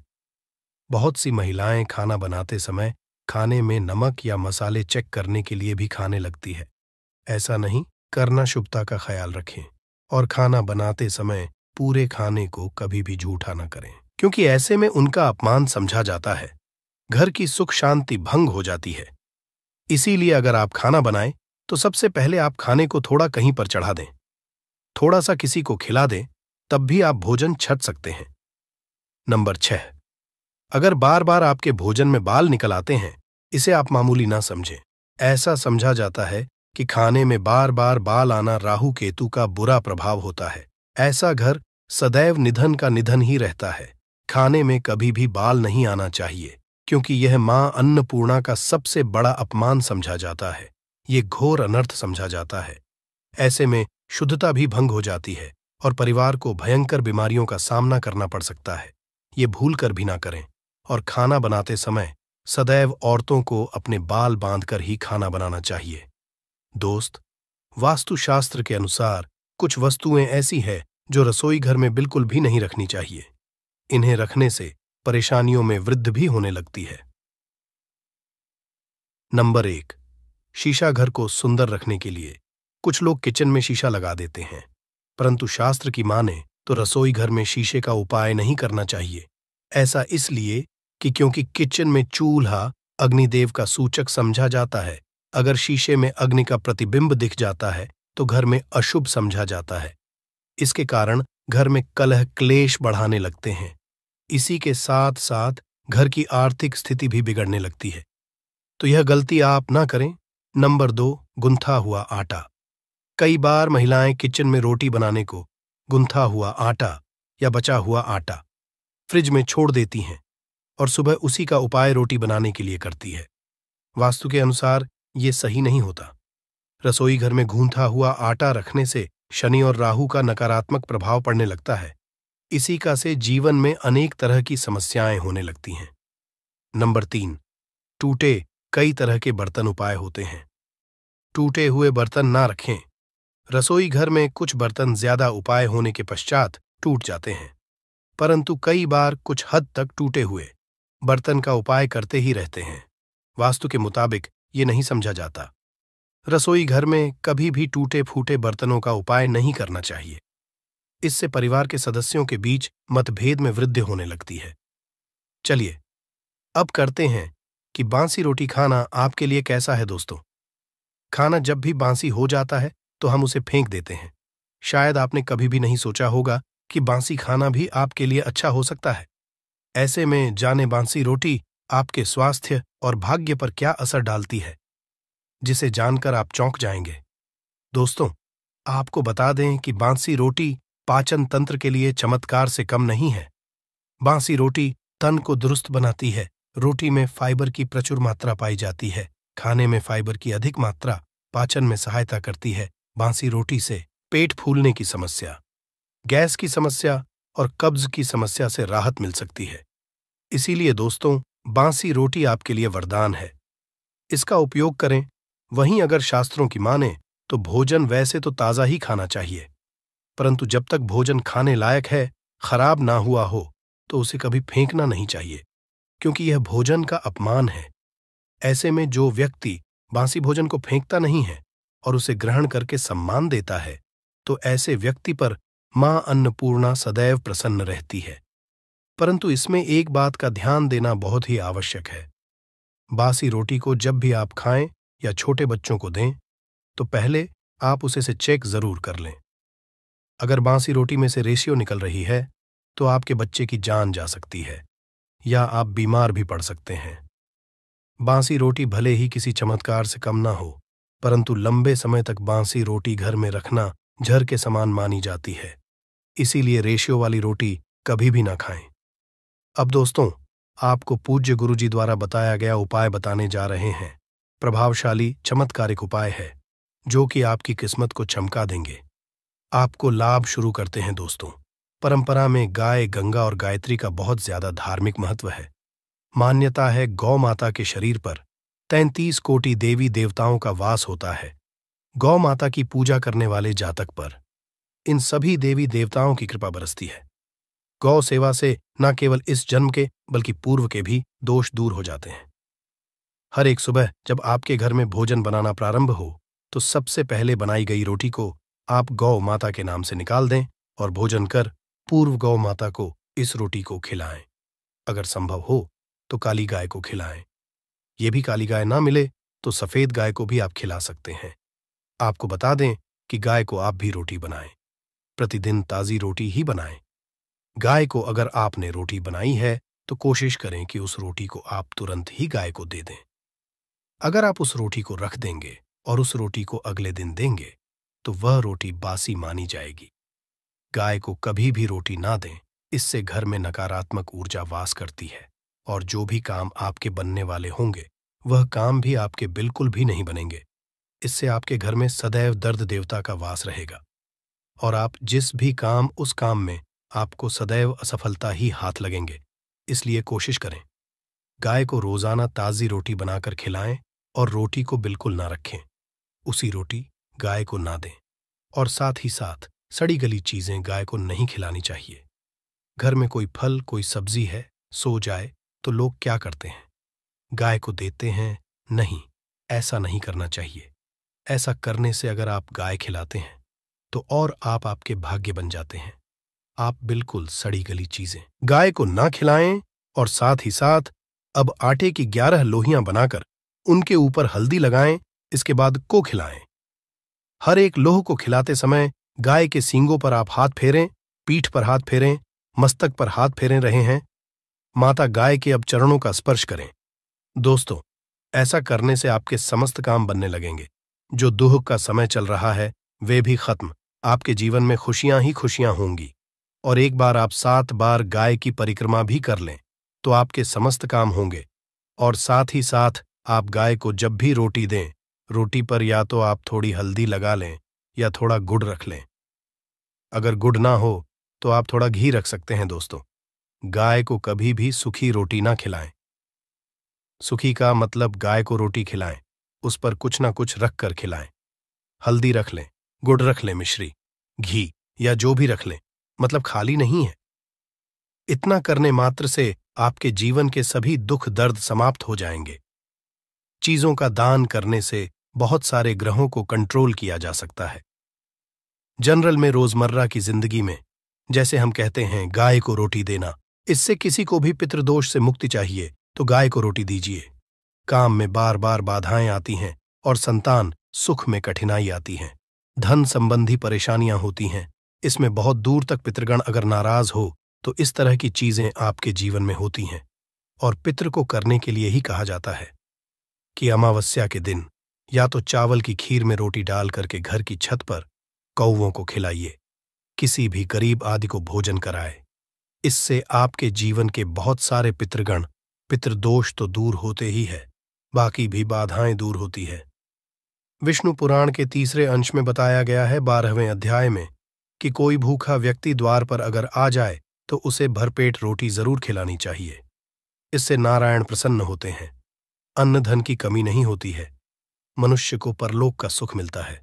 बहुत सी महिलाएं खाना बनाते समय खाने में नमक या मसाले चेक करने के लिए भी खाने लगती है। ऐसा नहीं करना, शुभता का ख्याल रखें और खाना बनाते समय पूरे खाने को कभी भी झूठा न करें, क्योंकि ऐसे में उनका अपमान समझा जाता है। घर की सुख शांति भंग हो जाती है। इसीलिए अगर आप खाना बनाएं तो सबसे पहले आप खाने को थोड़ा कहीं पर चढ़ा दें, थोड़ा सा किसी को खिला दें, तब भी आप भोजन छक सकते हैं। नंबर 6, अगर बार बार आपके भोजन में बाल निकल आते हैं, इसे आप मामूली ना समझें। ऐसा समझा जाता है कि खाने में बार बार बाल आना राहु केतु का बुरा प्रभाव होता है। ऐसा घर सदैव निधन का निधन ही रहता है। खाने में कभी भी बाल नहीं आना चाहिए, क्योंकि यह मां अन्नपूर्णा का सबसे बड़ा अपमान समझा जाता है। ये घोर अनर्थ समझा जाता है। ऐसे में शुद्धता भी भंग हो जाती है और परिवार को भयंकर बीमारियों का सामना करना पड़ सकता है। ये भूल कर भी ना करें और खाना बनाते समय सदैव औरतों को अपने बाल बांधकर ही खाना बनाना चाहिए। दोस्त, वास्तुशास्त्र के अनुसार कुछ वस्तुएं ऐसी हैं जो रसोई घर में बिल्कुल भी नहीं रखनी चाहिए। इन्हें रखने से परेशानियों में वृद्धि भी होने लगती है। नंबर 1, शीशा घर को सुंदर रखने के लिए कुछ लोग किचन में शीशा लगा देते हैं, परंतु शास्त्र की माने तो रसोई घर में शीशे का उपाय नहीं करना चाहिए। ऐसा इसलिए कि क्योंकि किचन में चूल्हा अग्निदेव का सूचक समझा जाता है। अगर शीशे में अग्नि का प्रतिबिंब दिख जाता है तो घर में अशुभ समझा जाता है। इसके कारण घर में कलह क्लेश बढ़ाने लगते हैं। इसी के साथ साथ घर की आर्थिक स्थिति भी बिगड़ने लगती है। तो यह गलती आप ना करें। नंबर 2, गुंथा हुआ आटा। कई बार महिलाएं किचन में रोटी बनाने को गुंथा हुआ आटा या बचा हुआ आटा फ्रिज में छोड़ देती हैं और सुबह उसी का उपाय रोटी बनाने के लिए करती है। वास्तु के अनुसार ये सही नहीं होता। रसोई घर में गूंथा हुआ आटा रखने से शनि और राहु का नकारात्मक प्रभाव पड़ने लगता है। इसी का से जीवन में अनेक तरह की समस्याएं होने लगती हैं। नंबर 3, टूटे कई तरह के बर्तन उपाय होते हैं। टूटे हुए बर्तन ना रखें। रसोई घर में कुछ बर्तन ज्यादा उपाय होने के पश्चात टूट जाते हैं, परंतु कई बार कुछ हद तक टूटे हुए बर्तन का उपाय करते ही रहते हैं। वास्तु के मुताबिक ये नहीं समझा जाता। रसोई घर में कभी भी टूटे फूटे बर्तनों का उपाय नहीं करना चाहिए। इससे परिवार के सदस्यों के बीच मतभेद में वृद्धि होने लगती है। चलिए अब करते हैं कि बासी रोटी खाना आपके लिए कैसा है दोस्तों। खाना जब भी बासी हो जाता है तो हम उसे फेंक देते हैं। शायद आपने कभी भी नहीं सोचा होगा कि बासी खाना भी आपके लिए अच्छा हो सकता है। ऐसे में जाने बासी रोटी आपके स्वास्थ्य और भाग्य पर क्या असर डालती है, जिसे जानकर आप चौंक जाएंगे। दोस्तों, आपको बता दें कि बासी रोटी पाचन तंत्र के लिए चमत्कार से कम नहीं है। बासी रोटी तन को दुरुस्त बनाती है। रोटी में फाइबर की प्रचुर मात्रा पाई जाती है। खाने में फाइबर की अधिक मात्रा पाचन में सहायता करती है। बासी रोटी से पेट फूलने की समस्या, गैस की समस्या और कब्ज की समस्या से राहत मिल सकती है। इसीलिए दोस्तों, बासी रोटी आपके लिए वरदान है। इसका उपयोग करें। वहीं अगर शास्त्रों की माने तो भोजन वैसे तो ताज़ा ही खाना चाहिए, परंतु जब तक भोजन खाने लायक है, खराब ना हुआ हो, तो उसे कभी फेंकना नहीं चाहिए, क्योंकि यह भोजन का अपमान है। ऐसे में जो व्यक्ति बासी भोजन को फेंकता नहीं है और उसे ग्रहण करके सम्मान देता है, तो ऐसे व्यक्ति पर मां अन्नपूर्णा सदैव प्रसन्न रहती है। परंतु इसमें एक बात का ध्यान देना बहुत ही आवश्यक है। बासी रोटी को जब भी आप खाएं या छोटे बच्चों को दें, तो पहले आप उसे चेक जरूर कर लें। अगर बासी रोटी में से रेशियो निकल रही है, तो आपके बच्चे की जान जा सकती है या आप बीमार भी पड़ सकते हैं। बासी रोटी भले ही किसी चमत्कार से कम ना हो, परंतु लंबे समय तक बासी रोटी घर में रखना जहर के समान मानी जाती है। इसीलिए रेशियो वाली रोटी कभी भी ना खाएं। अब दोस्तों, आपको पूज्य गुरुजी द्वारा बताया गया उपाय बताने जा रहे हैं। प्रभावशाली चमत्कारिक उपाय है जो कि आपकी किस्मत को चमका देंगे। आपको लाभ शुरू करते हैं दोस्तों। परंपरा में गाय, गंगा और गायत्री का बहुत ज्यादा धार्मिक महत्व है। मान्यता है गौ माता के शरीर पर 33 कोटि देवी देवताओं का वास होता है। गौ माता की पूजा करने वाले जातक पर इन सभी देवी देवताओं की कृपा बरसती है। गौ सेवा से न केवल इस जन्म के बल्कि पूर्व के भी दोष दूर हो जाते हैं। हर एक सुबह जब आपके घर में भोजन बनाना प्रारंभ हो, तो सबसे पहले बनाई गई रोटी को आप गौ माता के नाम से निकाल दें और भोजन कर पूर्व गौ माता को इस रोटी को खिलाएं। अगर संभव हो तो काली गाय को खिलाएं। ये भी काली गाय ना मिले तो सफेद गाय को भी आप खिला सकते हैं। आपको बता दें कि गाय को आप भी रोटी बनाएं। प्रतिदिन ताजी रोटी ही बनाएं। गाय को अगर आपने रोटी बनाई है तो कोशिश करें कि उस रोटी को आप तुरंत ही गाय को दे दें। अगर आप उस रोटी को रख देंगे और उस रोटी को अगले दिन देंगे, तो वह रोटी बासी मानी जाएगी। गाय को कभी भी रोटी ना दें, इससे घर में नकारात्मक ऊर्जा वास करती है और जो भी काम आपके बनने वाले होंगे, वह काम भी आपके बिल्कुल भी नहीं बनेंगे। इससे आपके घर में सदैव दर्द देवता का वास रहेगा और आप जिस भी काम उस काम में आपको सदैव असफलता ही हाथ लगेंगे। इसलिए कोशिश करें, गाय को रोजाना ताजी रोटी बनाकर खिलाएं और रोटी को बिल्कुल ना रखें। उसी रोटी गाय को ना दें और साथ ही साथ सड़ी गली चीजें गाय को नहीं खिलानी चाहिए। घर में कोई फल, कोई सब्जी है, सो जाए तो लोग क्या करते हैं? गाय को देते हैं। नहीं, ऐसा नहीं करना चाहिए। ऐसा करने से अगर आप गाय खिलाते हैं तो और आप आपके भाग्य बन जाते हैं। आप बिल्कुल सड़ी गली चीजें गाय को ना खिलाएं और साथ ही साथ अब आटे की 11 लोहियां बनाकर उनके ऊपर हल्दी लगाएं। इसके बाद को खिलाएं। हर एक लोह को खिलाते समय गाय के सींगों पर आप हाथ फेरें, पीठ पर हाथ फेरें, मस्तक पर हाथ फेरे रहे हैं। माता गाय के अब चरणों का स्पर्श करें। दोस्तों, ऐसा करने से आपके समस्त काम बनने लगेंगे। जो दुख का समय चल रहा है वे भी खत्म। आपके जीवन में खुशियां ही खुशियां होंगी। और एक बार आप 7 बार गाय की परिक्रमा भी कर लें तो आपके समस्त काम होंगे। और साथ ही साथ आप गाय को जब भी रोटी दें, रोटी पर या तो आप थोड़ी हल्दी लगा लें या थोड़ा गुड़ रख लें। अगर गुड़ ना हो तो आप थोड़ा घी रख सकते हैं। दोस्तों, गाय को कभी भी सूखी रोटी ना खिलाएं। सूखी का मतलब गाय को रोटी खिलाएं, उस पर कुछ ना कुछ रख कर खिलाएं। हल्दी रख लें, गुड़ रख लें, मिश्री, घी या जो भी रख लें, मतलब खाली नहीं है। इतना करने मात्र से आपके जीवन के सभी दुख दर्द समाप्त हो जाएंगे। चीजों का दान करने से बहुत सारे ग्रहों को कंट्रोल किया जा सकता है। जनरल में रोजमर्रा की जिंदगी में जैसे हम कहते हैं गाय को रोटी देना, इससे किसी को भी पितृदोष से मुक्ति चाहिए तो गाय को रोटी दीजिए। काम में बार बार बाधाएं आती हैं और संतान सुख में कठिनाई आती हैं। धन संबंधी परेशानियां होती हैं। इसमें बहुत दूर तक पितृगण अगर नाराज हो तो इस तरह की चीजें आपके जीवन में होती हैं। और पितृ को करने के लिए ही कहा जाता है कि अमावस्या के दिन या तो चावल की खीर में रोटी डाल करके घर की छत पर कौवों को खिलाइए, किसी भी गरीब आदि को भोजन कराए। इससे आपके जीवन के बहुत सारे पितृगण, पितृदोष तो दूर होते ही है, बाकी भी बाधाएं दूर होती है। विष्णु पुराण के 3 अंश में बताया गया है 12वें अध्याय में कि कोई भूखा व्यक्ति द्वार पर अगर आ जाए तो उसे भरपेट रोटी जरूर खिलानी चाहिए। इससे नारायण प्रसन्न होते हैं, अन्न धन की कमी नहीं होती है, मनुष्य को परलोक का सुख मिलता है।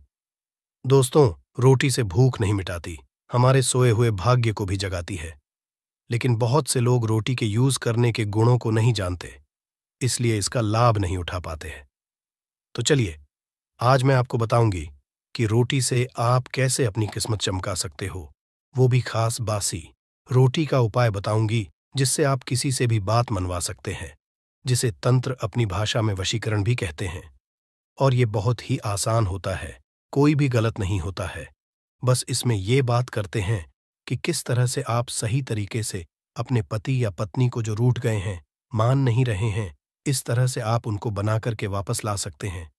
दोस्तों, रोटी से भूख नहीं मिटाती, हमारे सोए हुए भाग्य को भी जगाती है। लेकिन बहुत से लोग रोटी के यूज करने के गुणों को नहीं जानते, इसलिए इसका लाभ नहीं उठा पाते हैं। तो चलिए, आज मैं आपको बताऊंगी कि रोटी से आप कैसे अपनी किस्मत चमका सकते हो, वो भी खास बासी। रोटी का उपाय बताऊंगी जिससे आप किसी से भी बात मनवा सकते हैं, जिसे तंत्र अपनी भाषा में वशीकरण भी कहते हैं। और ये बहुत ही आसान होता है, कोई भी गलत नहीं होता है। बस इसमें ये बात करते हैं कि किस तरह से आप सही तरीके से अपने पति या पत्नी को जो रूठ गए हैं, मान नहीं रहे हैं, इस तरह से आप उनको बना करके वापस ला सकते हैं।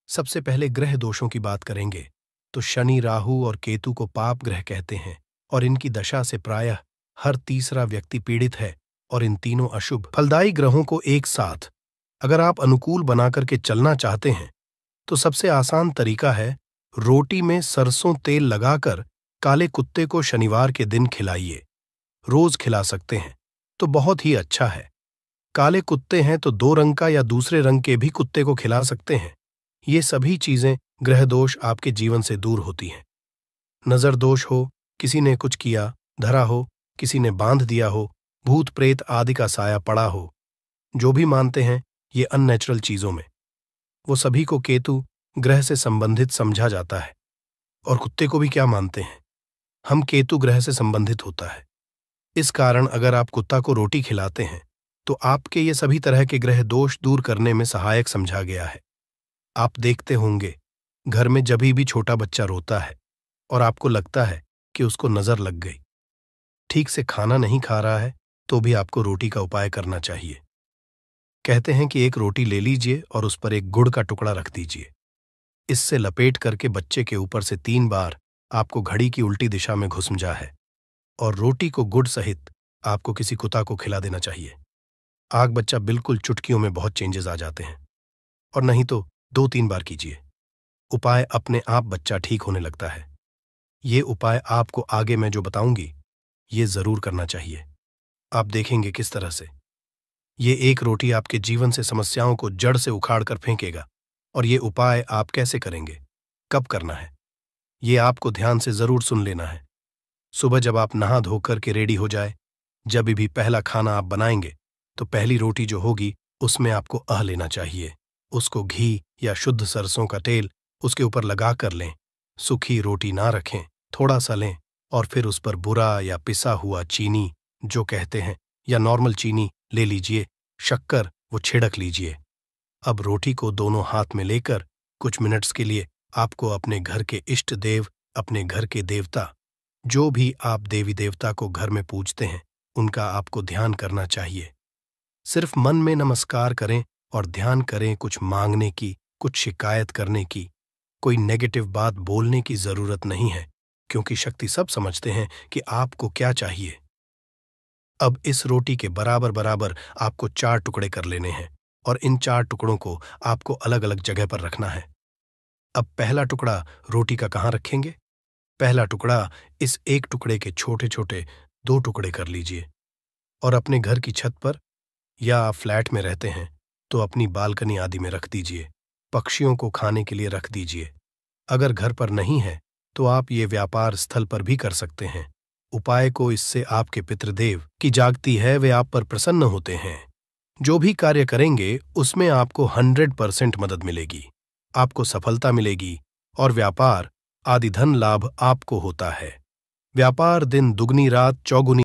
सबसे पहले ग्रह दोषों की बात करेंगे तो शनि, राहु और केतु को पाप ग्रह कहते हैं और इनकी दशा से प्रायः हर तीसरा व्यक्ति पीड़ित है। और इन तीनों अशुभ फलदायी ग्रहों को एक साथ अगर आप अनुकूल बनाकर के चलना चाहते हैं तो सबसे आसान तरीका है रोटी में सरसों तेल लगाकर काले कुत्ते को शनिवार के दिन खिलाइए। रोज खिला सकते हैं तो बहुत ही अच्छा है। काले कुत्ते हैं तो 2 रंग का या दूसरे रंग के भी कुत्ते को खिला सकते हैं। ये सभी चीजें ग्रह दोष आपके जीवन से दूर होती हैं। नजर दोष हो, किसी ने कुछ किया, धरा हो, किसी ने बांध दिया हो, भूत प्रेत आदि का साया पड़ा हो, जो भी मानते हैं ये अननेचुरल चीजों में, वो सभी को केतु ग्रह से संबंधित समझा जाता है। और कुत्ते को भी क्या मानते हैं, हम केतु ग्रह से संबंधित होता है। इस कारण अगर आप कुत्ता को रोटी खिलाते हैं तो आपके ये सभी तरह के ग्रह दोष दूर करने में सहायक समझा गया है। आप देखते होंगे घर में जभी भी छोटा बच्चा रोता है और आपको लगता है कि उसको नजर लग गई, ठीक से खाना नहीं खा रहा है, तो भी आपको रोटी का उपाय करना चाहिए। कहते हैं कि एक रोटी ले लीजिए और उस पर एक गुड़ का टुकड़ा रख दीजिए। इससे लपेट करके बच्चे के ऊपर से 3 बार आपको घड़ी की उल्टी दिशा में घुसमजा है और रोटी को गुड़ सहित आपको किसी कुत्ता को खिला देना चाहिए। आग बच्चा बिल्कुल चुटकियों में बहुत चेंजेस आ जाते हैं। और नहीं तो 2-3 बार कीजिए, उपाय अपने आप बच्चा ठीक होने लगता है। ये उपाय आपको आगे मैं जो बताऊंगी ये जरूर करना चाहिए। आप देखेंगे किस तरह से ये एक रोटी आपके जीवन से समस्याओं को जड़ से उखाड़ कर फेंकेगा। और ये उपाय आप कैसे करेंगे, कब करना है, ये आपको ध्यान से जरूर सुन लेना है। सुबह जब आप नहा धोकर के रेडी हो जाए, जब भी पहला खाना आप बनाएंगे तो पहली रोटी जो होगी उसमें आपको अह लेना चाहिए। उसको घी या शुद्ध सरसों का तेल उसके ऊपर लगा कर लें। सूखी रोटी ना रखें, थोड़ा सा लें और फिर उस पर बुरा या पिसा हुआ चीनी जो कहते हैं या नॉर्मल चीनी ले लीजिए, शक्कर वो छिड़क लीजिए। अब रोटी को दोनों हाथ में लेकर कुछ मिनट्स के लिए आपको अपने घर के इष्ट देव, अपने घर के देवता, जो भी आप देवी देवता को घर में पूजते हैं, उनका आपको ध्यान करना चाहिए। सिर्फ मन में नमस्कार करें और ध्यान करें, कुछ मांगने की, कुछ शिकायत करने की, कोई नेगेटिव बात बोलने की जरूरत नहीं है, क्योंकि शक्ति सब समझते हैं कि आपको क्या चाहिए। अब इस रोटी के बराबर बराबर आपको 4 टुकड़े कर लेने हैं और इन 4 टुकड़ों को आपको अलग अलग जगह पर रखना है। अब पहला टुकड़ा रोटी का कहाँ रखेंगे? पहला टुकड़ा इस एक टुकड़े के छोटे छोटे 2 टुकड़े कर लीजिए और अपने घर की छत पर, या आप फ्लैट में रहते हैं तो अपनी बालकनी आदि में रख दीजिए। पक्षियों को खाने के लिए रख दीजिए। अगर घर पर नहीं है तो आप ये व्यापार स्थल पर भी कर सकते हैं। उपाय को इससे आपके पितृदेव की जागती है, वे आप पर प्रसन्न होते हैं। जो भी कार्य करेंगे उसमें आपको 100% मदद मिलेगी, आपको सफलता मिलेगी और व्यापार आदि धन लाभ आपको होता है। व्यापार दिन दुगनी रात चौगुनी